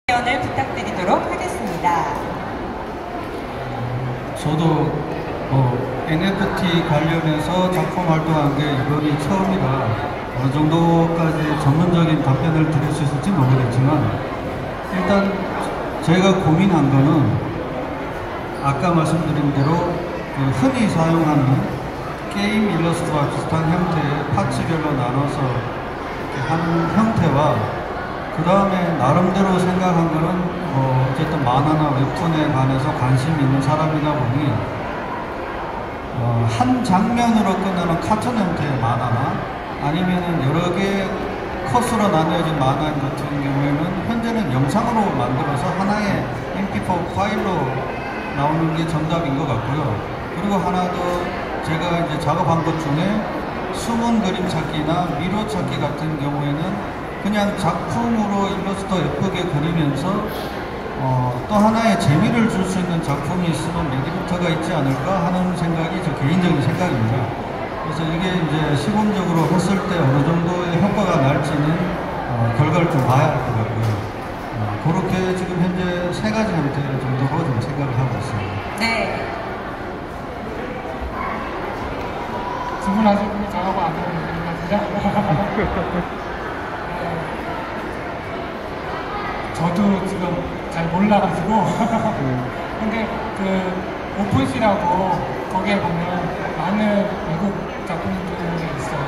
답변을 부탁드리도록 하겠습니다. 저도 NFT 관련해서 작품 활동한 게 이번이 처음이라 어느 정도까지 전문적인 답변을 드릴 수 있을지 모르겠지만, 일단 저희가 고민한 거는 아까 말씀드린 대로 흔히 사용하는 게임 일러스트와 비슷한 형태의 파츠별로 나눠서 하는 형태와, 그 다음에 나름대로 생각한 거는 어쨌든 만화나 웹툰에 관해서 관심이 있는 사람이다 보니 한 장면으로 끝나는 카툰 형태의 만화나 아니면은 여러 개 컷으로 나뉘어진 만화 같은 경우에는 현재는 영상으로 만들어서 하나의 mp4 파일로 나오는 게 정답인 것 같고요. 그리고 하나 더 제가 이제 작업한 것 중에 숨은 그림 찾기나 미로 찾기 같은 경우에는 그냥 작품으로 일러스트 예쁘게 그리면서 또 하나의 재미를 줄 수 있는 작품이 있으면 레디부터가 있지 않을까 하는 생각이 저 개인적인 생각입니다. 그래서 이게 이제 시범적으로 했을 때 어느 정도의 효과가 날지는 결과를 좀 봐야 할 것 같고요. 그렇게 지금 현재 세 가지 형태 정도로 좀 생각을 하고 있습니다. 네. 질문하신 분이 저하고 안 되는 거죠? 저도 지금 잘 몰라가지고 근데 그 오픈시라고 거기에 보면 많은 외국 작품들이 있어요.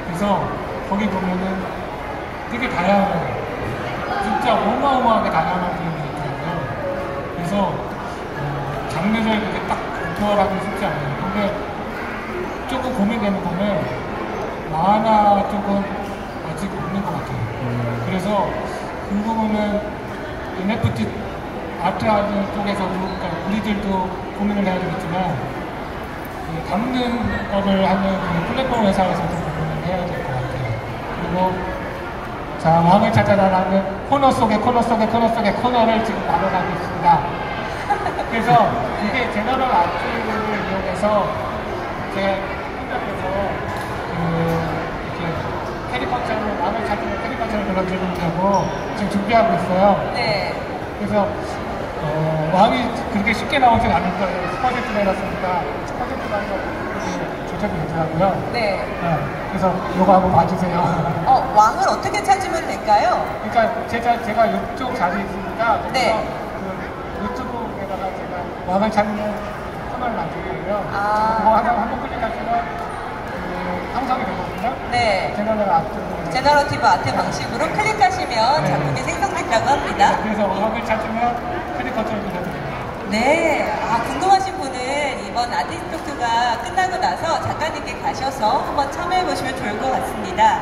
그래서 거기 보면은 되게 다양해요. 진짜 어마어마하게 다양한 그림이 있더라고요. 그래서 장르를 그렇게 딱 구별하기 쉽지 않아요. 근데 조금 고민되는 거는 만화 쪽은 아직 없는 것 같아요. 그래서 그 부분은 NFT 아트하는 쪽에서도, 그러니까 우리들도 고민을 해야 되겠지만 담는 거를 하는 그 플랫폼 회사에서도 고민을 해야 될 것 같아요. 그리고 자, 왕을 찾아라라는 코너 속의 코너 속의 코너 속의 코너를 지금 마련하고 있습니다. 그래서 이게 제너럴 아트를 이용해서 제가 생각해서 캐리커처를, 왕을 찾는 캐리커처를 그려주려고 지금 준비하고 있어요. 네. 그래서 왕이 그렇게 쉽게 나오진 않을 거예요. 스퍼제트를 해놨으니까 스퍼제트가 조작이 되더라고요. 네. 그래서 이거 한번 봐주세요. 왕을 어떻게 찾으면 될까요? 그러니까 제가 이쪽 자리에 있으니까 네. 그 유튜브에다가 제가 왕을 찾는 코너를 만들 거예요. 아. 그거 한번 클릭하시면 형성이 되거든요. 네. 제너러티브 아트 방식으로 클릭하시면 작품이 생성된다고 합니다. 그래서 왕을 찾으면 캐리커처를 그려드립니다. 네. 궁금하신 분은 이번 아티스트 토크가 끝나고 나서 작가님께 가셔서 한번 참여해보시면 좋을 것 같습니다.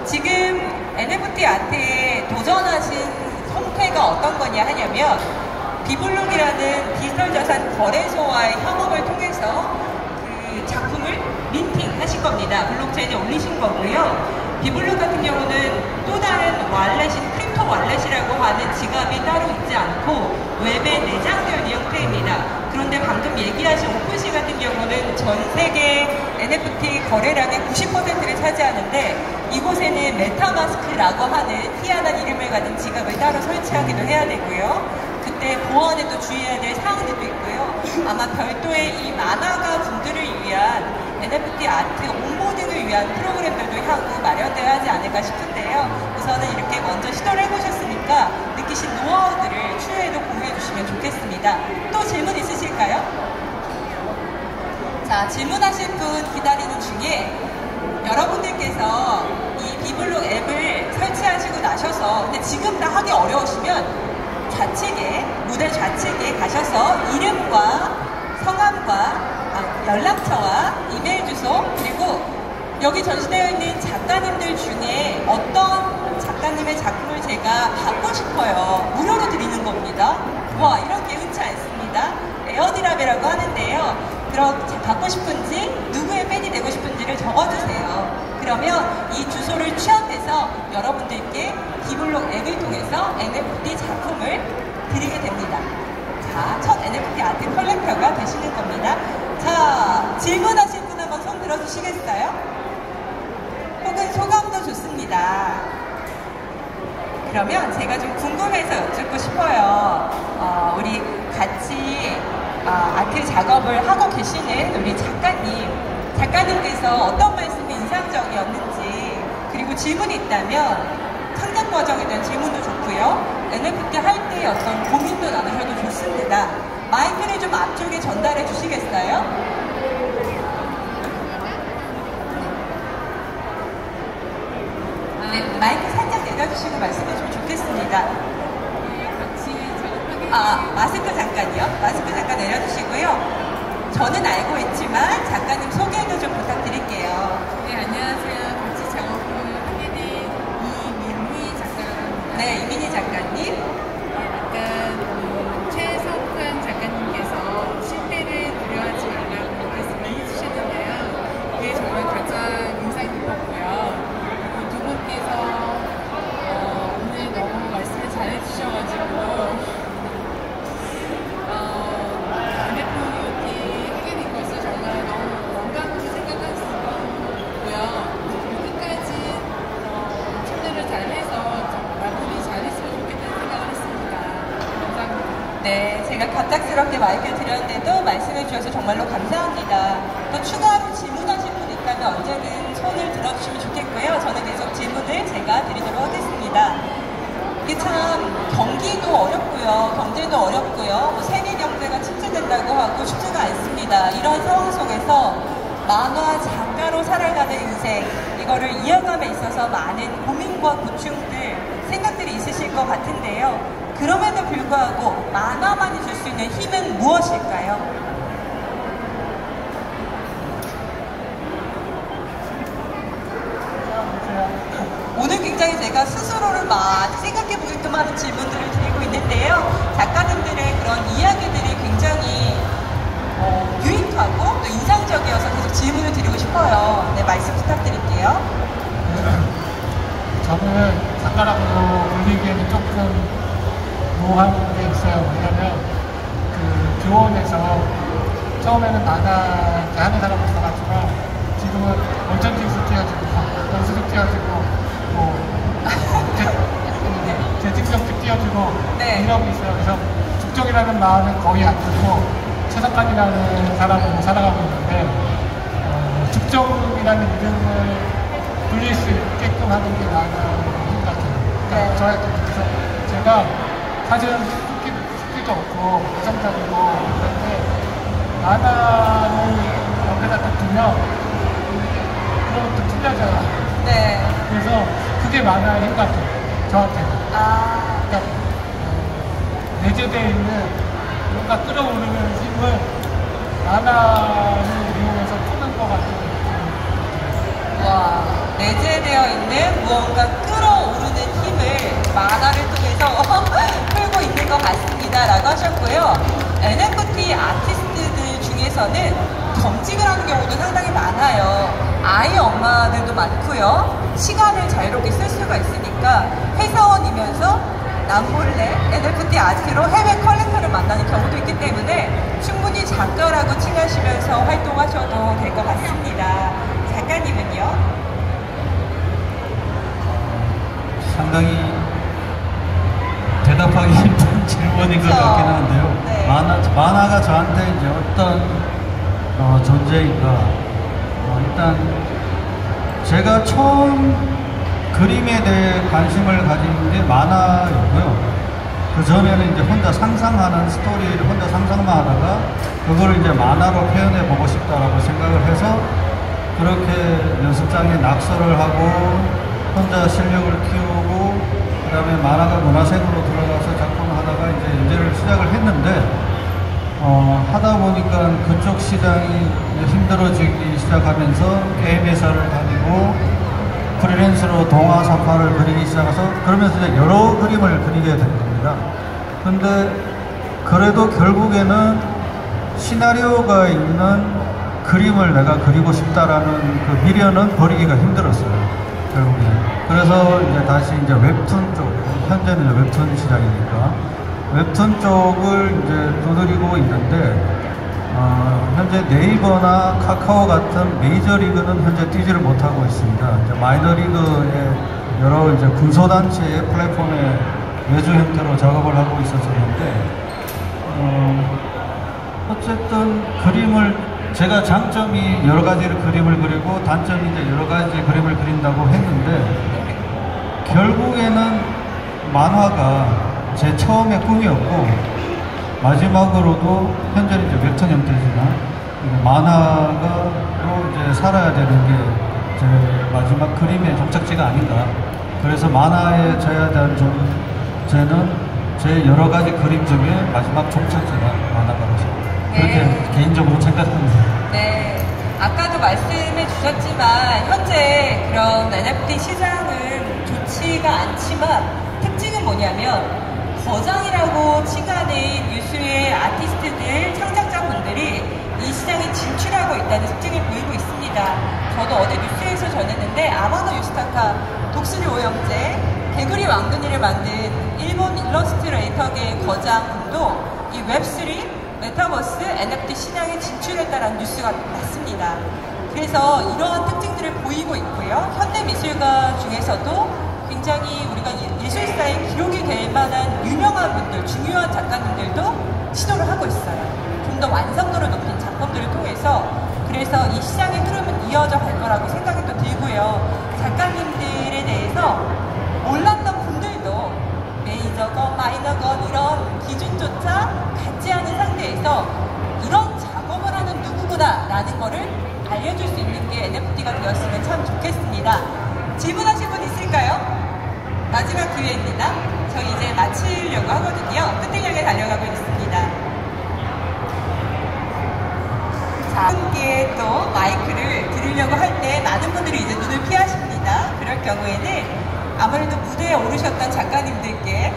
지금 NFT 아트에 도전하신 형태가 어떤 거냐 하냐면, 비블록이라는 디지털 자산 거래소와의 협업을 통해서 그 작품을 민팅 하신 겁니다. 블록체인에 올리신 거고요. 비블록 같은 경우는 또 다른 wallet인 크립토 wallet이라고 하는 지갑이 따로 있지 않고 웹에 내장되어 있는 형태입니다. 그런데 방금 얘기하신 오픈시 같은 경우는 전 세계 NFT 거래량의 90%를 차지하는데, 이곳에는 메타마스크라고 하는 희한한 이름을 가진 지갑을 따로 설치하기도 해야 되고요. 그때 보안에도 주의해야 될 사항들도 있고요. 아마 별도의 이 만화가 분들을 위한 NFT 아트 온보딩을 위한 프로그램들도 향후 마련되어야 하지 않을까 싶은데요. 우선은 이렇게 먼저 시도를 해보셨으니까 느끼신 노하우들을 추후에도 공유해 주시면 좋겠습니다. 또 질문 있으실까요? 자, 질문하실 분 기다리는 중에 여러분들께서 이 비블록 앱을 설치하시고 나셔서, 근데 지금 다 하기 어려우시면 좌측에, 모델 좌측에 가셔서 이름과 성함과 연락처와 이메일 주소, 그리고 여기 전시되어 있는 작가님들 중에 어떤 작가님의 작품을 제가 받고 싶어요. 무료로 드리는 겁니다. 와, 이렇게 흔치 않습니다. 에어드랍이라고 하는데요. 그럼 받고 싶은지, 누구의 팬이 되고 싶은지를 적어주세요. 그러면 이 주소를 취합해서 여러분들께 비블록 앱을 통해서 NFT 작품을 드리게 됩니다. 자, 첫 NFT 아트 컬렉터가 되시는 겁니다. 자, 질문하신 분 한번 손 들어주시겠어요? 혹은 소감도 좋습니다. 그러면 제가 좀 궁금해서 여쭙게 작업을 하고 계시는 우리 작가님께서 어떤 말씀이 인상적이었는지, 그리고 질문이 있다면 창작 과정에 대한 질문도 좋고요. NFT 할 때의 어떤 고민도 나누셔도 좋습니다. 마이크를 좀 앞쪽에 전달해 주시겠어요? 네, 마이크 살짝 내려주시고 말씀해 주면 좋겠습니다. 마스크 잠깐요. 마스크 잠깐 내려주시고요. 저는 알고 있지만 작가님 소개도 좀 부탁드릴게요. 네, 안녕하세요. 같이 작업을 하게 된 이민희 작가라고 합니다. 네, 이민희 작가님. 아까 최석환 작가님께서 실패를 두려워하지 말라고 말씀을 해주셨는데요. 그게 정말 가장 인상 깊었고요. 두 분께서 오늘 너무 말씀을 잘해주셔가지고 NFT 하게 된 것을 정말 너무 영광으로 생각할 수 있고요. 끝까지 참여를 잘해서 마무리 잘했으면 좋겠다는 생각을 했습니다. 감사합니다. 네, 제가 갑작스럽게 마이크를 드렸는데도 말씀해 주셔서 정말로 감사합니다. 또 추가로 질문하실 분 있다면 언제든 손을 들어주시면 좋겠고요. 저는 계속 질문을 제가 드리도록 하겠습니다. 이게 참 경기도 어렵고요, 경제도 어렵고요, 뭐 세계 경제가 침체된다고 하고 쉽지가 않습니다. 이런 상황 속에서 만화 작가로 살아가는 인생, 이거를 이어감에 있어서 많은 고민과 고충들, 생각들이 있으실 것 같은데요. 그럼에도 불구하고 만화만이 줄 수 있는 힘은 무엇일까요? 오늘 굉장히 제가 스스로를 많이 생각해보게끔 하는 질문들을 드리고 있는데요. 작가님들의 그런 이야기들이 굉장히 유익하고 또 인상적이어서 계속 질문을 드리고 싶어요. 네, 말씀 부탁드릴게요. 저는 작가라고 불리기에는 조금 모호한 게 있어요. 왜냐면 그 교원에서 처음에는 만화 하는 사람을 써가지고 지금은 원천지수 띄워지고 연수도 띄워지고 재직성도 띄워주고 네. 이런 게 있어요. 그래서 죽종이라는 마음은 거의 안 들고 최석환이라는 사람으로 살아가고 있는데 죽종이라는 이름을 불릴 수 있게끔 하는 게 나는 힘 같아요. 그러니까 네. 저한테 그래서 제가 사실은 스키도 없고 이성적이고 그런데 만화를 옆에다 딱 두면 그런 것도 틀려져요. 네. 그래서 그게 만화의 힘 같아요. 저한테는. 그러니까 내재되어 있는 뭔가 끌어오르는 힘을 만화를 이용해서 푸는 것 같은 느낌. 와, 내재되어 있는 무언가 끌어오르는 힘을 만화를 통해서 풀고 있는 것 같습니다. 라고 하셨고요. NFT 아티스트들 중에서는 겸직을 하는 경우도 상당히 많아요. 아이 엄마들도 많고요. 시간을 자유롭게 쓸 수가 있으니까 회사원이면서 남몰래 NFT 아트로 해외 컬렉터를 만나는 경우도 있기 때문에 충분히 작가라고 칭하시면서 활동하셔도 될 것 같습니다. 작가님은요? 상당히 대답하기 힘든 질문인 것 그렇죠. 같긴 한데요. 네. 만화가 저한테 이제 어떤 존재인가. 일단 제가 처음 그림에 대해 관심을 가진 게 만화였고요. 그 전에는 이제 혼자 상상하는 스토리를 혼자 상상만 하다가 그거를 이제 만화로 표현해 보고 싶다라고 생각을 해서 그렇게 연습장에 낙서를 하고 혼자 실력을 키우고 그 다음에 만화가 문화생으로 들어가서 작품을 하다가 이제 연재를 시작을 했는데 하다 보니까 그쪽 시장이 힘들어지기 시작하면서 게임 회사를 다니고 프리랜서로 동화 사파를 그리기 시작해서 그러면서 이제 여러 그림을 그리게 된 겁니다. 근데 그래도 결국에는 시나리오가 있는 그림을 내가 그리고 싶다라는 그 미련은 버리기가 힘들었어요. 결국에. 그래서 이제 다시 이제 웹툰 쪽, 현재는 이제 웹툰 시장이니까 웹툰 쪽을 이제 두드리고 있는데 현재 네이버나 카카오 같은 메이저리그는 현재 뛰지를 못하고 있습니다. 이제 마이너리그의 여러 이제 군소단체의 플랫폼에 외주 형태로 작업을 하고 있었었는데 어쨌든 그림을 제가 장점이 여러 가지를 그림을 그리고 단점이 이제 여러 가지 그림을 그린다고 했는데 결국에는 만화가 제 처음의 꿈이었고 마지막으로도 현재는 이제 웹툰 형태지만 만화가로 이제 살아야 되는 게 제 마지막 그림의 종착지가 아닌가. 그래서 만화에 저에 대한 저는 제 여러 가지 그림 중에 마지막 종착지가 만화가라서 그렇게 개인적으로 생각합니다. 네. 아까도 말씀해 주셨지만 현재 그런 NFT 시장은 좋지가 않지만 특징은 뭐냐면 거장이라고 칭하는 유수의 아티스트들, 창작자분들이 이 시장에 진출하고 있다는 특징을 보이고 있습니다. 저도 어제 뉴스에서 전했는데 아마노 유스타카, 독수리 오영재, 개구리 왕눈이를 만든 일본 일러스트레이터계의 거장분도 이 웹3, 메타버스, NFT 시장에 진출했다는 뉴스가 났습니다. 그래서 이러한 특징들을 보이고 있고요. 현대미술가 중에서도 굉장히 우리가 예술사의 기록이 될 만한 유명한 분들, 중요한 작가님들도 시도를 하고 있어요. 좀 더 완성도를 높인 작품들을 통해서 그래서 이 시장의 흐름은 이어져 갈 거라고 생각이 또 들고요. 작가님들에 대해서 몰랐던 분들도 메이저건 마이너건 이런 기준조차 갖지 않은 상태에서 이런 작업을 하는 누구구나 라는 거를 알려줄 수 있는 게 NFT가 되었으면 참 좋겠습니다. 질문하실 분 있을까요? 마지막 기회입니다. 저희 이제 마치려고 하거든요. 끝을 향해 달려가고 있습니다. 자, 함께 또 마이크를 드리려고 할 때 많은 분들이 이제 눈을 피하십니다. 그럴 경우에는 아무래도 무대에 오르셨던 작가님들께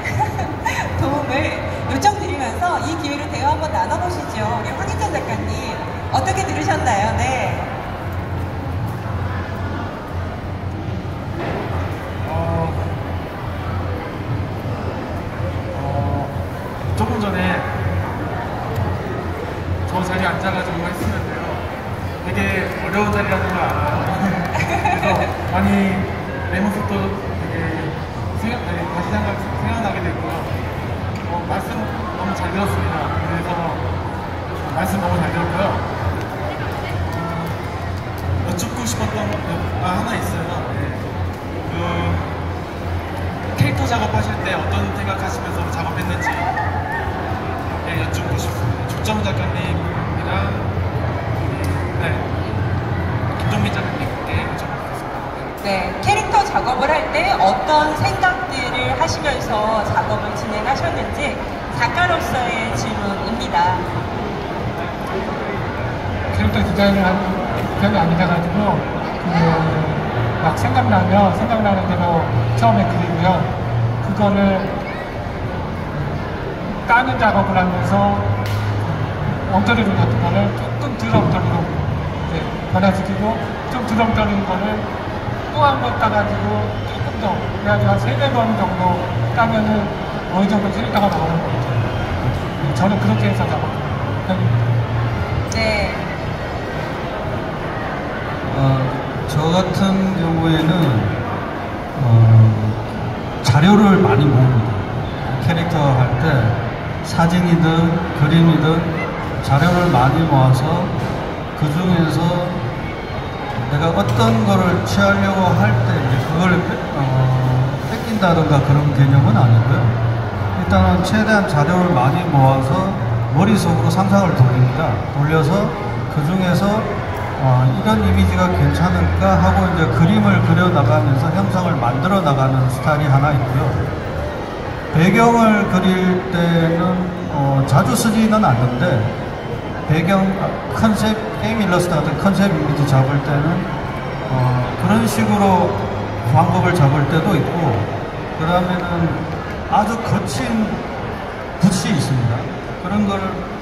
도움을 요청드리면서 이 기회로 대화 한번 나눠보시죠. 우리 황희찬 작가님 어떻게 들으셨나요? 네. 조금 전에 저 자리에 앉아가지고 했었는데요. 되게 어려운 자리라는 걸 알아요. 그래서 많이 내 모습도 되게 다시 생각나게 됐고요. 말씀 너무 잘 들었습니다. 그래서 말씀 너무 잘 들었고요. 여쭙고 싶었던 거 하나 있어요. 캐릭터 작업하실 때 어떤 생각하시면서 작업했는지 여쭙고 싶습니다. 조정 작가님이랑 김종민 작가님께 여쭤보겠습니다. 네, 캐릭터 작업을 할 때 어떤 생각들을 하시면서 작업을 진행하셨는지 작가로서의 질문입니다. 캐릭터 디자인을 한 편이 아니라가지고 막 생각나는 대로 처음에 그리고요. 그거를 까는 작업을 하면서 엉터리로 같은 거를 조금 덜 엉터리로 변화시키고 좀 덜 엉터리는 거를 또 한 번 따가지고 조금 더 그래가지고 한 3-4번 정도 따면은 어느 정도 캐릭터가 나오는 것 같아요. 저는 그렇게 해서 작업을 편입니다. 네. 저 같은 경우에는 자료를 많이 모읍니다. 캐릭터 할 때 사진이든 그림이든 자료를 많이 모아서 그 중에서 내가 어떤 거를 취하려고 할 때 그걸 뺏긴다든가 그런 개념은 아니고요. 일단은 최대한 자료를 많이 모아서 머릿속으로 상상을 돌립니다. 돌려서 그 중에서 이런 이미지가 괜찮을까 하고 이제 그림을 그려나가면서 형상을 만들어 나가는 스타일이 하나 있고요. 배경을 그릴 때는 자주 쓰지는 않는데 배경 컨셉, 게임 일러스트 같은 컨셉 이미지 잡을 때는 그런 식으로 방법을 잡을 때도 있고 그 다음에는 아주 거친 붓이 있습니다. 그런 걸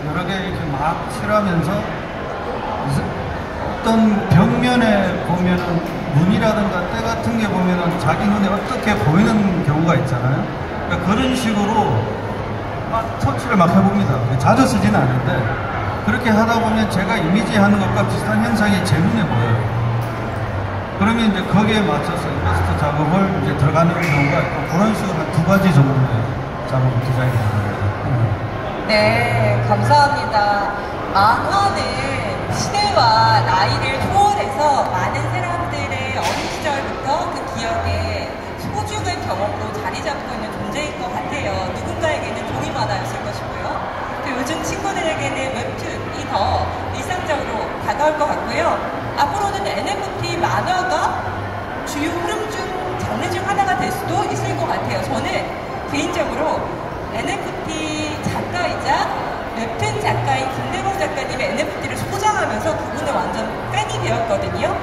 여러 개 이렇게 막 칠하면서 어떤 벽면에 보면은 문이라든가 때 같은 게 보면은 자기 눈에 어떻게 보이는 경우가 있잖아요. 그러니까 그런 식으로 막 터치를 막 해봅니다. 자주 쓰지는 않는데 그렇게 하다 보면 제가 이미지 하는 것과 비슷한 현상이 제 눈에 보여요. 그러면 이제 거기에 맞춰서 일러스트 작업을 이제 들어가는 경우가 있고 그런 식으로 한 2가지 정도의 작업을 디자인합니다. 네, 감사합니다. 만화는 시대와 나이를 초월해서 많은 사람들의 어린 시절부터 그 기억에 소중한 경험으로 자리 잡고 있는 존재인 것 같아요. 누군가에게는 종이 만화였을 것이고요. 또 요즘 친구들에게는 웹툰이 더 일상적으로 다가올 것 같고요. 앞으로는 NFT 만화가 주요 흐름 중 장르 중 하나가 될 수도 있을 것 같아요. 저는 개인적으로 NFT 작가이자 웹툰 작가인 김대범 작가님의 NFT를 소장하면서 그분의 완전 팬이 되었거든요.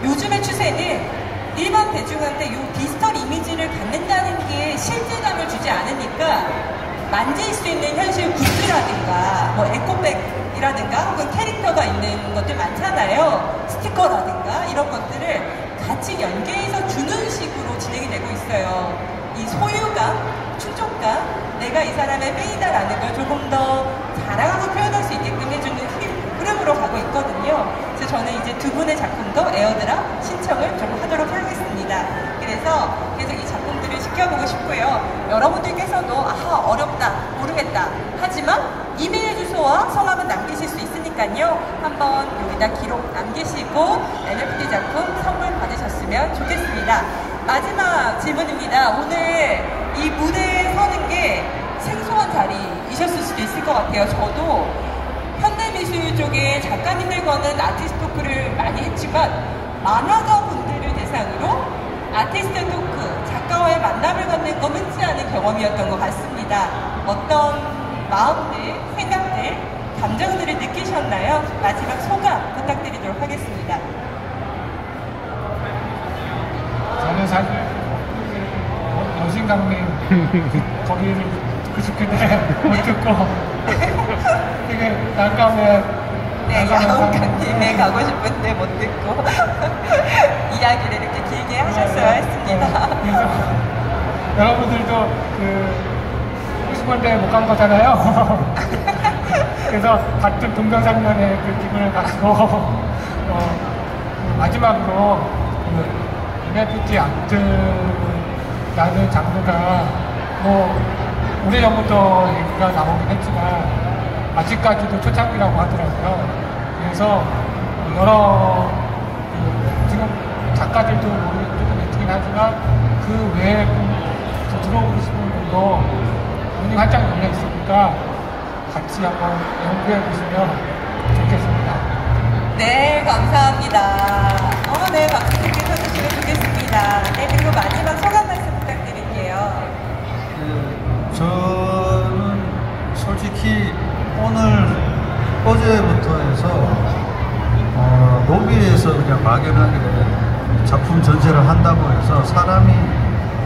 요즘의 추세는 일반 대중한테 이 디지털 이미지를 갖는다는 게 실제감을 주지 않으니까 만질 수 있는 현실 굿즈라든가 뭐 에코백이라든가 혹은 캐릭터가 있는 것들 많잖아요. 스티커라든가 이런 것들을 같이 연계해서 주는 식으로 진행이 되고 있어요. 이 소유감, 충족감, 내가 이 사람의 팬이다라는 걸 조금 더 자랑하고 표현할 수 있게끔 해주는 흐름으로 가고 있거든요. 그래서 저는 이제 두 분의 작품도 에어드랍 신청을 좀 하도록 하겠습니다. 그래서 계속 이 작품들을 지켜보고 싶고요. 여러분들께서도 아하 어렵다, 모르겠다 하지만 이메일 주소와 성함은 남기실 수 있으니까요. 한번 여기다 기록 남기시고 NFT 작품 선물 받으셨으면 좋겠습니다. 마지막 질문입니다. 오늘 이 무대에 서는 게 생소한 자리이셨을 수도 있을 것 같아요. 저도 현대미술 쪽에 작가님들과는 아티스트 토크를 많이 했지만 만화가 분들을 대상으로 아티스트 토크, 작가와의 만남을 갖는 건 흔치 않은 경험이었던 것 같습니다. 어떤 마음들, 생각들, 감정들을 느끼셨나요? 마지막 소감 부탁드리도록 하겠습니다. 저는 사실 여신강님 거기를 듣고 싶은데 못 듣고 되게 난감해. 네, 야옹강님에 가고 싶은데 못 듣고 이야기를 이렇게 길게 하셨어야 했습니다. 그래서 여러분들도 하고 싶은데 못 간 거잖아요. 그래서 같은 동병상련의 그 기분을 가지고 마지막으로 NFT 아트라는 장르가 오래전부터 얘기가 나오긴 했지만 아직까지도 초창기라고 하더라고요. 그래서 여러 지금 작가들도 조금 있긴 하지만 그 외에 들어오고 싶은 분도 문이 활짝 열려 있으니까 같이 한번 연구해 보시면 좋겠습니다. 네, 감사합니다. 네, 박수 크게 쳐주시면 좋겠습니다. 네, 그리고 마지막 소감 말씀 부탁드릴게요. 저는 솔직히 어제부터 해서 로비에서 그냥 막연하게 작품 전시를 한다고 해서 사람이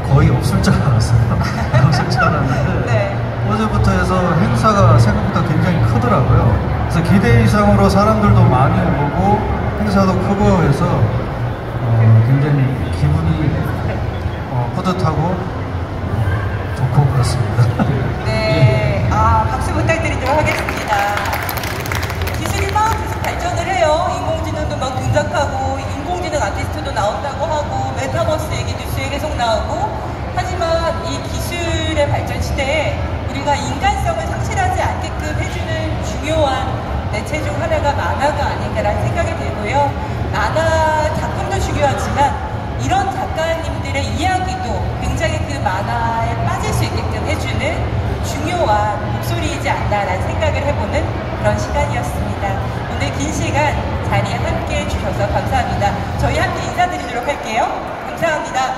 거의 없을 줄 알았어요. 없을 줄 알았는데 네. 어제부터 해서 행사가 생각보다 굉장히 크더라고요. 그래서 기대 이상으로 사람들도 많이 오고 행사도 크고 해서 굉장히 기분이 뿌듯하고 좋고 그렇습니다. 네, 박수 부탁드리도록 하겠습니다. 기술이 막 계속 발전을 해요. 인공지능도 막 등장하고 인공지능 아티스트도 나온다고 하고 메타버스 얘기 뉴스에 계속 나오고 하지만 이 기술의 발전 시대에 우리가 인간성을 상실하지 않게끔 해주는 중요한 매체 중 하나가 만화가 아닌가라는 생각이 들고요. 만화 작품도 중요하지만 이런 작가님들의 이야기도 굉장히 그 만화에 빠질 수 있게끔 해주는 중요한 목소리이지 않나라는 생각을 해보는 그런 시간이었습니다. 오늘 긴 시간 자리에 함께 해주셔서 감사합니다. 저희 함께 인사드리도록 할게요. 감사합니다.